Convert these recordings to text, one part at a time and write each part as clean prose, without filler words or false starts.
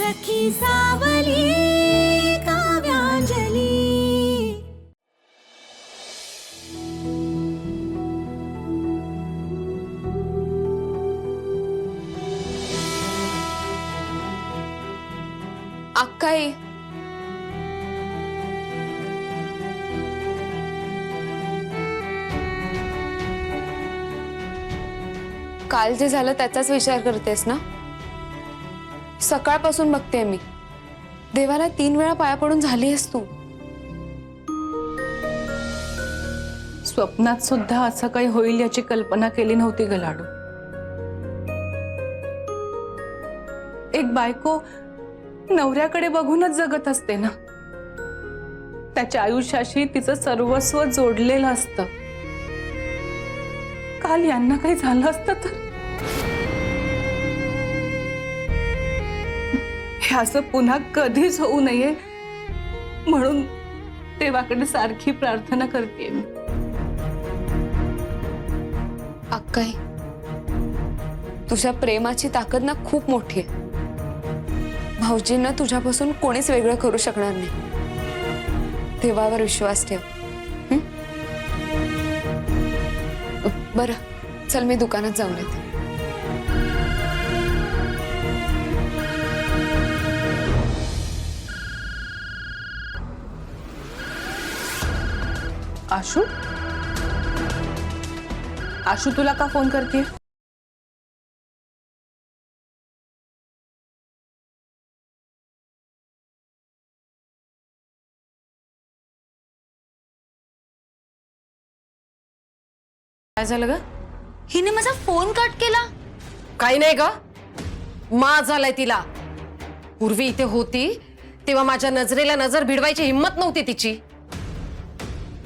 सखी सावली काव्यांजली। अक्काई, काल जे झालं त्याचाच विचार करतेस ना? सकाळपासून बघते मी, देवाला 3 वेळा पाया पडून झाली आहेस तू। स्वप्नात सुद्धा असं काही होईल याची कल्पना केली नव्हती ग लाडू। एक बायको नवऱ्याकडे बघूनच जगत असते ना, त्याच्या आयुष्याशी तिचं सर्वस्व जोडलेलं असतं। काल यांना काही झालं असतं तर हे असं पुन्हा कधीच होऊ नये म्हणून देवाकडे सारखी प्रार्थना करते मी। अक्काई, तुझ्या प्रेमाची ताकद ना खूप मोठी आहे। भाऊजींना तुझ्यापासून कोणीच वेगळं करू शकणार नाही। देवावर विश्वास ठेव। बरं, चल मी दुकानात जाऊन येते। आशू, आशू तुला का फोन करते? काय झालं ग? हिने माझा फोन कट केला। काही नाही ग, माज झालाय तिला। पूर्वी इथे होती तेव्हा माझ्या नजरेला नजर भिडवायची हिम्मत नव्हती तिची,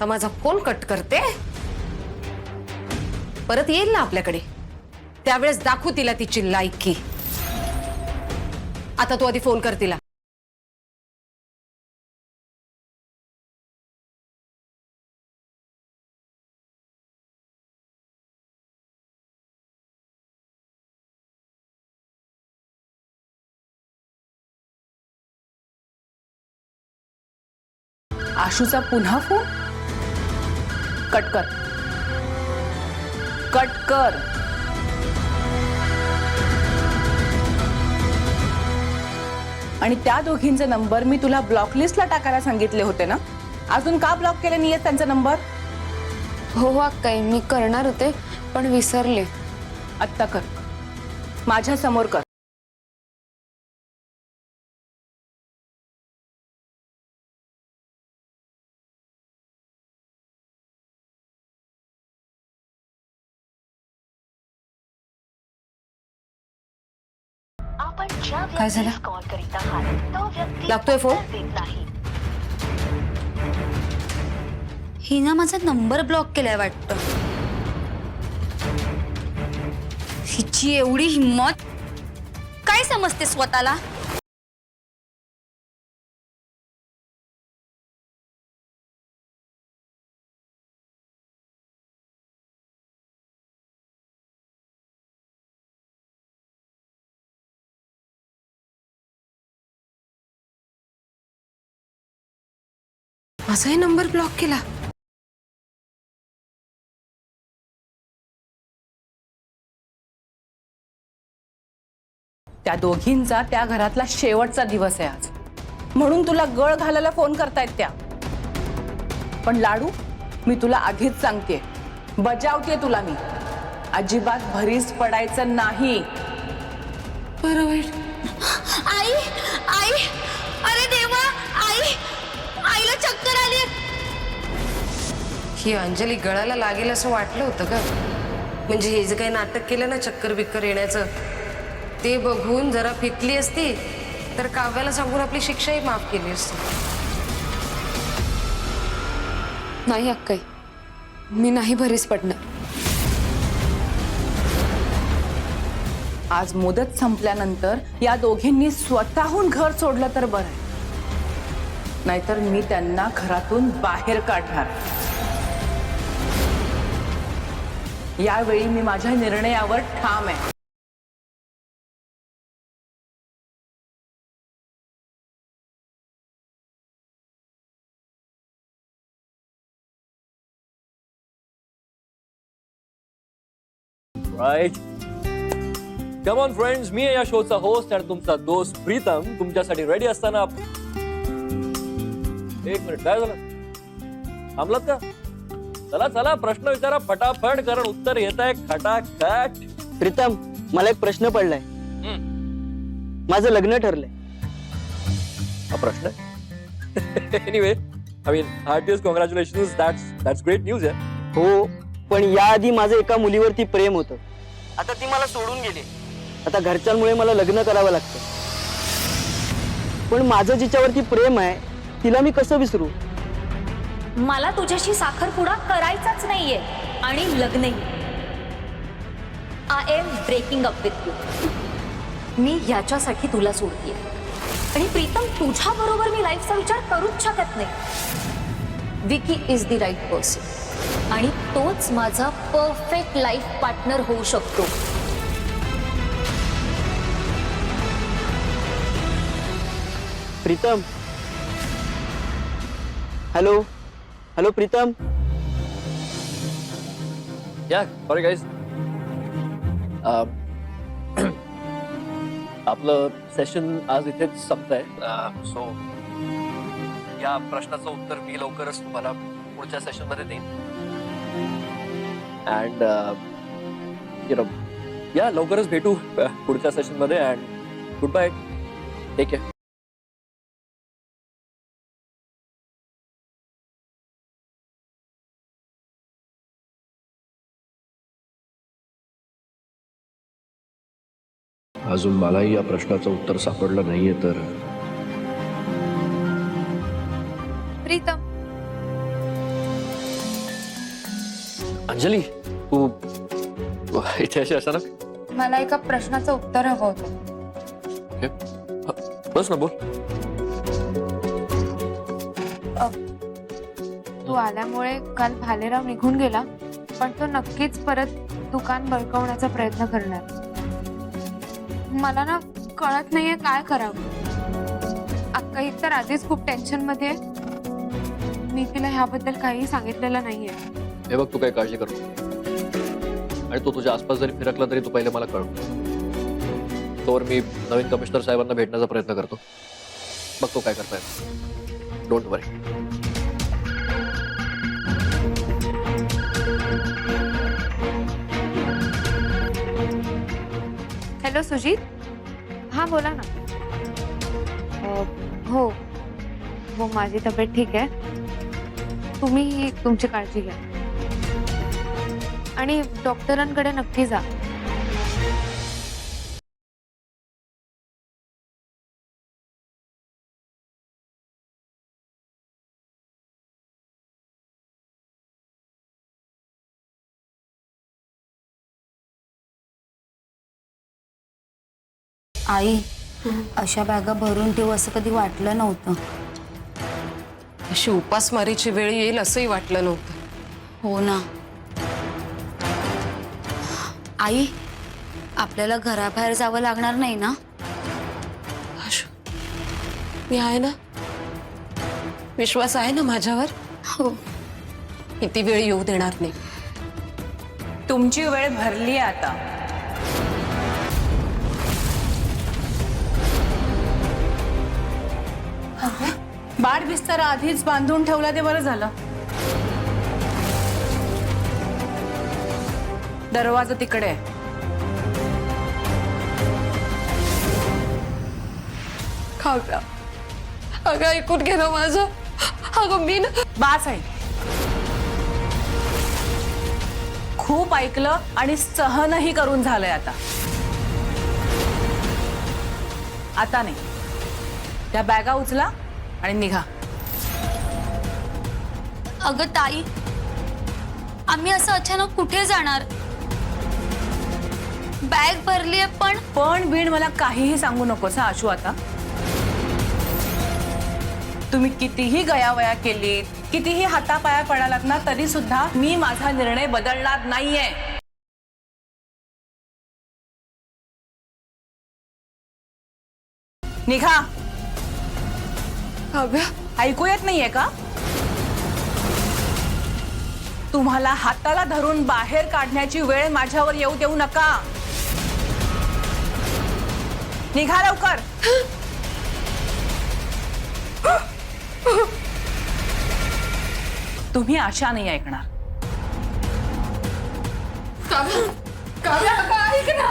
तर माझा फोन कट करते। परत येईल ना आपल्याकडे, त्यावेळेस दाखवू तिला तिची लायकी। आता तू आधी फोन कर तिला। आशूचा पुन्हा फोन? कट कर, कट कर। आणि त्या दोघींचे नंबर मी तुला ब्लॉक लिस्टला टाकायला सांगितले होते ना, अजून का ब्लॉक केले नाहीये त्यांचा नंबर? हो अक्काई, मी करणार होते पण विसरले। आत्ता कर, माझ्या समोर कर। काय झालं? लागतोय फोन? हिने माझा नंबर ब्लॉक केलाय वाटतं। हिची एवढी हिम्मत! काय समजते स्वतःला? माझाही नंबर ब्लॉक केला? त्या दोघींचा त्या घरातला शेवटचा दिवस आहे आज, म्हणून तुला गळ घालायला फोन करतायत त्या। पण लाडू, मी तुला आधीच सांगते, बजावते तुला मी, अजिबात भरीस पडायचं नाही। बरोबर। आई, आई, अरे देवा, आई, आईला चक्कर आली। ही अंजली गळाला लागेल असं वाटलं होतं का? म्हणजे हे जे काही नाटक केलं ना चक्कर बिक्कर येण्याचं, ते बघून जरा फिकली असती तर काव्याला सांगून आपली शिक्षाही माफ केली असती। नाही अक्काई, मी नाही भरीस पडणार। आज मुदत संपल्यानंतर या दोघींनी स्वतःहून घर सोडलं तर बरं आहे, नाहीतर मी त्यांना घरातून बाहेर काढणार। यावेळी मी माझ्या निर्णयावर ठाम आहे। राईट. कम ऑन फ्रेंड्स, मी आहे या शोचा होस्ट आणि तुमचा दोस्त प्रीतम तुमच्यासाठी रेडी असताना. एक मिनिट, काय झालं? थांबलात का? चला चला प्रश्न विचारा फटाफट, कारण उत्तर येत आहे खटाखट. प्रीतम, मला एक प्रश्न पडलाय. माझं लग्न ठरलंय. हा प्रश्न आहे. Anyway, I mean heartiest congratulations. That's great news आहे. हो, पण याआधी माझं एका मुलीवरती प्रेम होतं. आता ती मला सोडून गेली. आता घरच्यांमुळे मला लग्न करावं लागतं. पण माझं जिच्यावरती प्रेम आहे तिला मी कसं विसरू? मला तुझ्याशी साखरपुडा करायचाच नाहीये आणि लग्नही. I am breaking up with you. मी याच्यासाठी तुला सोडतीये. आणि प्रीतम, तुझ्या बरोबर मी लाईफचा विचार करूच शकत नाही. Vicky is the right person आणि तोच माझा परफेक्ट लाईफ पार्टनर होऊ शकतो. Pritam, hello hello Pritam. या सॉरी गाईज, आपलं सेशन आज इथेच संपतंय. सो या प्रश्नाचं उत्तर मी लवकरच तुम्हाला पुढच्या सेशन मध्ये देईन. अँड यु नो, या लवकरच भेटू पुढच्या सेशन मध्ये. And good bye, take care. अजून मलाही या प्रश्नाचं उत्तर सापडलं नाहीये. तर प्रीतम, अंजली, तू इथे अशी असा ना? मला एका प्रश्नाचं उत्तर हवं होतं. बस ना, बोल. तू आल्यामुळे काल भालेराव निघून गेला, पण तो नक्कीच परत दुकान बळकावण्याचा प्रयत्न करणार. मला ना कळत नाहीये काय करावं. अक्का एक तर आधीच खूप टेन्शन मध्ये आहे. मी तिला ह्याबद्दल काही सांगितलेलं नाहीये. हे बघ, तू काही काळजी करू आणि तो तुझ्या आसपास जरी फिरकला तरी तू पहिले मला कळव. तोवर मी नवीन कमिशनर साहेबांना भेटण्याचा प्रयत्न करतो. बघ तो काय करताय. Don't worry. हॅलो सुजीत. हा बोला ना. हो हो, माझी तब्येत ठीक आहे. तुम्ही तुमची काळजी घ्या आणि डॉक्टरांकडे नक्की जा. आई, अशा बॅगा भरून ठेवू असं कधी वाटलं नव्हतं. अशी उपासमारीची वेळ येईल असंही वाटलं नव्हतं. हो ना. आई, आपल्याला घराबाहेर जावं लागणार नाही ना? मी आहे ना. विश्वास आहे ना माझ्यावर. हो. किती वेळ येऊ देणार नाही. तुमची वेळ भरली आता. बाळ बिस्तारा आधीच बांधून ठेवला ते बरं झालं. दरवाजा तिकडे आहे. काव्या, अगं ऐकून घे ना माझं. अगं मी ना. बास आहे. खूप ऐकलं आणि सहनही करून झालंय आता. आता नाही. त्या बॅगा उचला आणि निघा. अगं ताई, आम्ही असं अचानक कुठे जाणार? बॅग भरलीये पण बीण मला काहीही सांगू नकोस हा आशू. आता तुम्ही कितीही गयावया केलीत, कितीही हातापाया पडालात ना, तरी सुद्धा मी माझा निर्णय बदलणार नाहीये. निघा. काव्या, ऐकू येत नाहीये का? तुम्हाला हाताला धरून बाहेर काढण्याची वेळ माझ्यावर येऊ देऊ नका. निघा लवकर. तुम्ही आशा नाही ऐकणार. ऐक ना.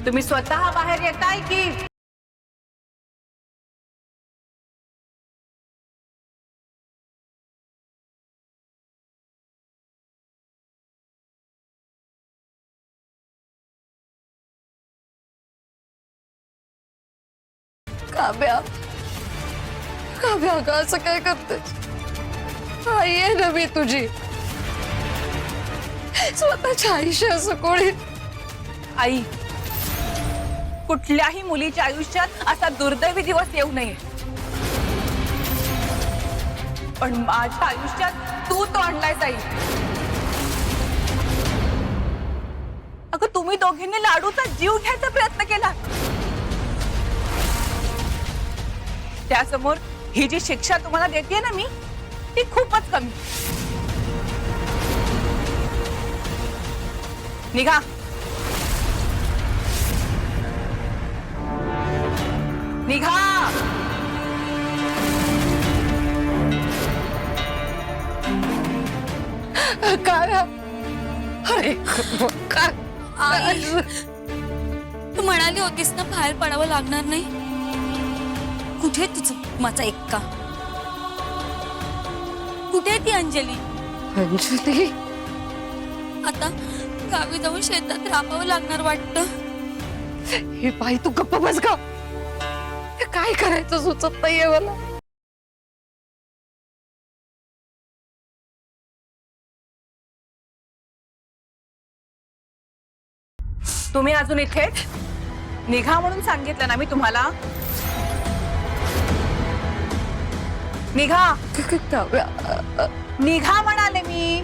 तुम्ही स्वतः बाहेर येताय की काव्या, काव्या अगं असं काय करतेस? आई आहे ना मी तुझी. स्वतःच्या आयुष्य असं कोणी. आई, कुठल्याही मुलीच्या आयुष्यात असा दुर्दैवी दिवस येऊ नये. पण माझ्या आयुष्यात तू तो आणलायस आई. अगं तुम्ही दोघींनी लाडूचा जीव घ्यायचा प्रयत्न केला. त्यासमोर ही जी शिक्षा तुम्हाला देते ना मी, ती खूपच कमी. निघा. निघा. काय? अरे काय? तू म्हणाली होतीस ना बाहेर पडावं लागणार नाही. कुठे तुझं माझा एक्का? कुठे ती अंजली? अंजली आता गावी जाऊन शेतात राबावं लागणार वाटतं. हे बाई तू गप्प बस का. काय करायचं सुचत नाहीये मला. तुम्ही अजून इथेच? निघा म्हणून सांगितलं ना मी तुम्हाला. निघा. निघा म्हणाले मी.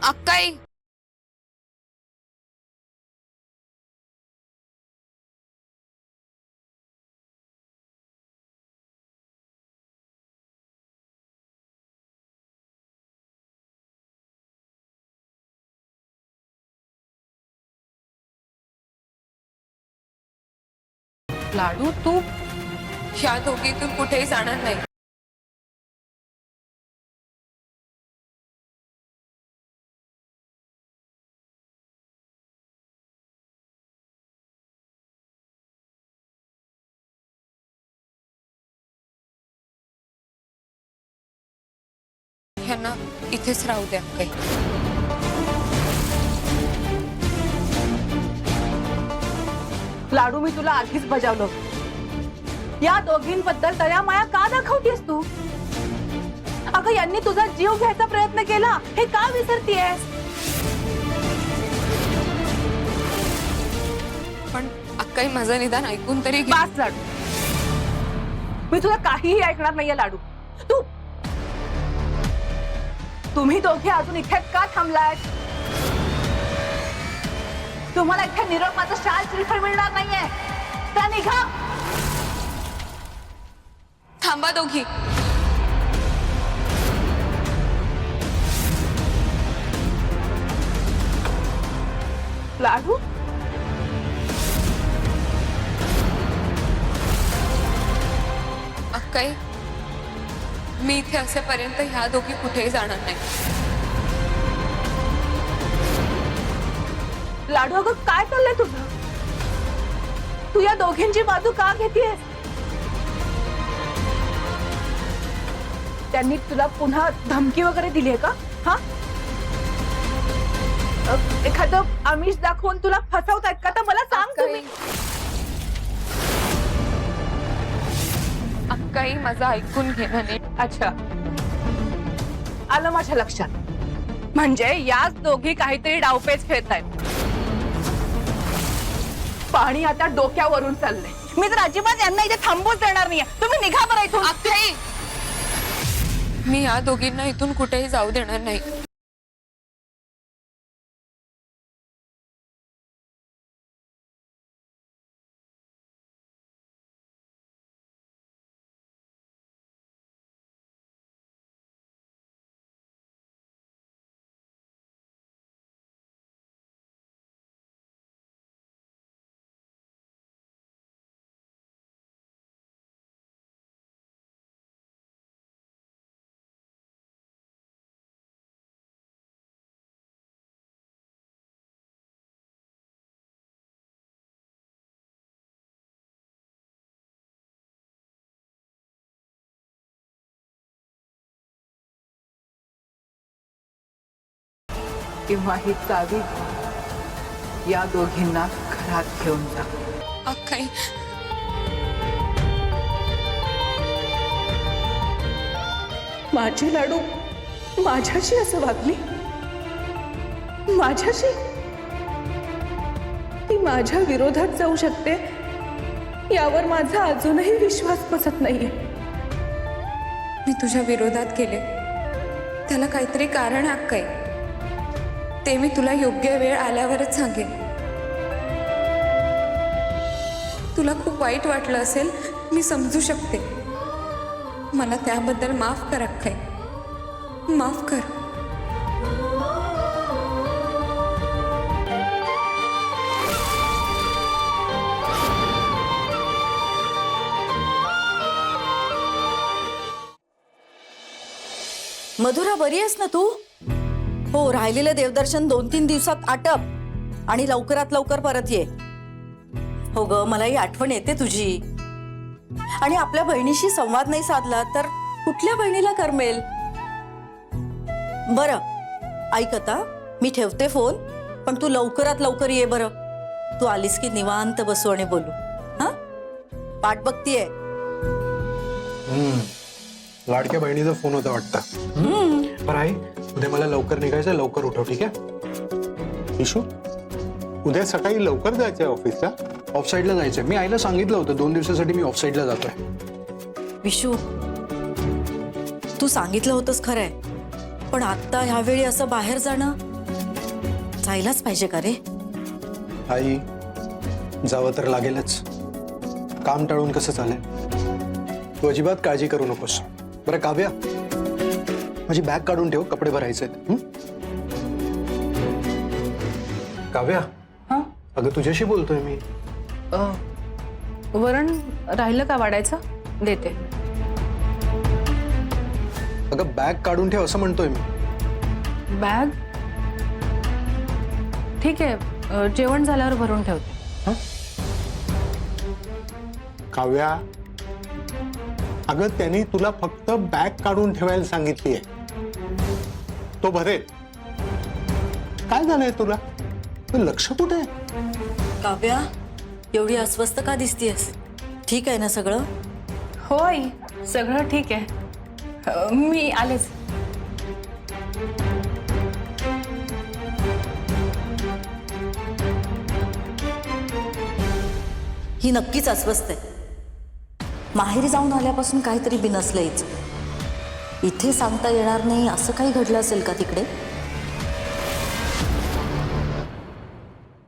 अक्काई लाडू तू ह्या दोघीतून कुठेही जाणार नाही. ह्यांना इथेच राहू द्या. काही लाडू मी तुला आधीच बजावलं. या दोघींबद्दल दया माया का दाखवतेस तू? अगं यांनी तुझा जीव घ्यायचा प्रयत्न केला हे का विसरतीयस? पण अक्काई माझं निदान ऐकून तरी घे. बास लाडू, मी तुला काहीही ऐकणार नाहीये लाडू. तुम्ही दोघे अजून इथे का थांबलात? तुम्हाला इथे निरोपाचं शाल श्रीफळ मिळणार नाहीये. त्या निघा. थांबा दोघी. लाडू अक्काई मी इथे असेपर्यंत ह्या दोघी कुठेही जाणार नाही. लाडू अगं काय चाललंय तुझं? तू या दोघींची बाजू का घेतेयस? त्यांनी तुला पुन्हा धमकी वगैरे दिली आहे का? हा एखादं आमिष दाखवून तुला फसवतायत का? तर मला सांग तुम्ही. अक्काई माझं ऐकून घेणं नाही. अच्छा, आलं माझ्या लक्षात. म्हणजे याच दोघी काहीतरी डावपेच खेळतायत. पाणी आता डोक्यावरून चाललंय. मी तर अजिबात यांना इथे थांबूच देणार नाहीये. तुम्ही निघा बरं इथून. अक्काई, मी या दोघींना इथून कुठेही जाऊ देणार नाही. किंवा ही चावी या दोघींना घरात घेऊन जा. अक्काई, माझी लाडू माझ्याशी असं वागली. माझ्याशी ती माझ्या विरोधात जाऊ शकते यावर माझा अजूनही विश्वास बसत नाहीये. मी तुझ्या विरोधात गेले त्याला काहीतरी कारण आहे अक्काई. ते मी तुला योग्य वेळ आल्यावरच सांगेन. तुला खूप वाईट वाटलं असेल, मी समजू शकते. मला त्याबद्दल माफ कर अक्काई, माफ कर. मधुरा, बरी आहेस ना तू? हो, राहिलेलं देवदर्शन 2-3 दिवसात आटप आणि लवकरात लवकर परत ये. हो ग, मलाही आठवण येते तुझी. आणि आपल्या बहिणीशी संवाद नाही साधला तर कुठल्या बहिणीला करमेल? बरं ऐक, आता मी ठेवते फोन, पण तू लवकरात लवकर ये बरं. तू आलीस की निवांत बसू आणि बोलू. हा, पाठ बघतीये. लाडक्या बहिणीचा फोन होता वाटतं. बरं आई, उद्या मला लवकर निघायचं, लवकर उठव, ठीक आहे? इशू, उद्या सकाळी लवकर जायचंय ऑफिसला. ऑफसाईडला जायचंय. मी आईला सांगितलं होतं 2 दिवसासाठी मी ऑफसाईडला जातोय. विशू, तू सांगितलं होतंस खरंय, पण आता ह्यावेळी असं बाहेर जाणं जायलाच पाहिजे का रे? आई, जावं तर लागेलच. काम टाळून कसं चालेल? तू अजिबात काळजी करू नकोस. बरं काव्या, माझी बॅग काढून ठेव, कपडे भरायचे आहेत. काव्या, अगं तुझ्याशी बोलतोय मी. वरण राहिलं का वाढायचं? देते. अगं बॅग काढून ठेव असं म्हणतोय मी. बॅग ठीक आहे, जेवण झाल्यावर भरून ठेवते. काव्या, अगं त्यांनी तुला फक्त बॅग काढून ठेवायला सांगितली आहे. तो भरेल. काय झालंय तुला? लक्ष कुठे आहे? काव्या, एवढी अस्वस्थ का दिसतीयस? ठीक आहे ना सगळं? हो आई, सगळं ठीक आहे. मी आलेच. ही नक्कीच अस्वस्थ आहे. माहेरी जाऊन आल्यापासून काहीतरी बिनसलंयच. इथे सांगता येणार नाही असं काही घडलं असेल का तिकडे?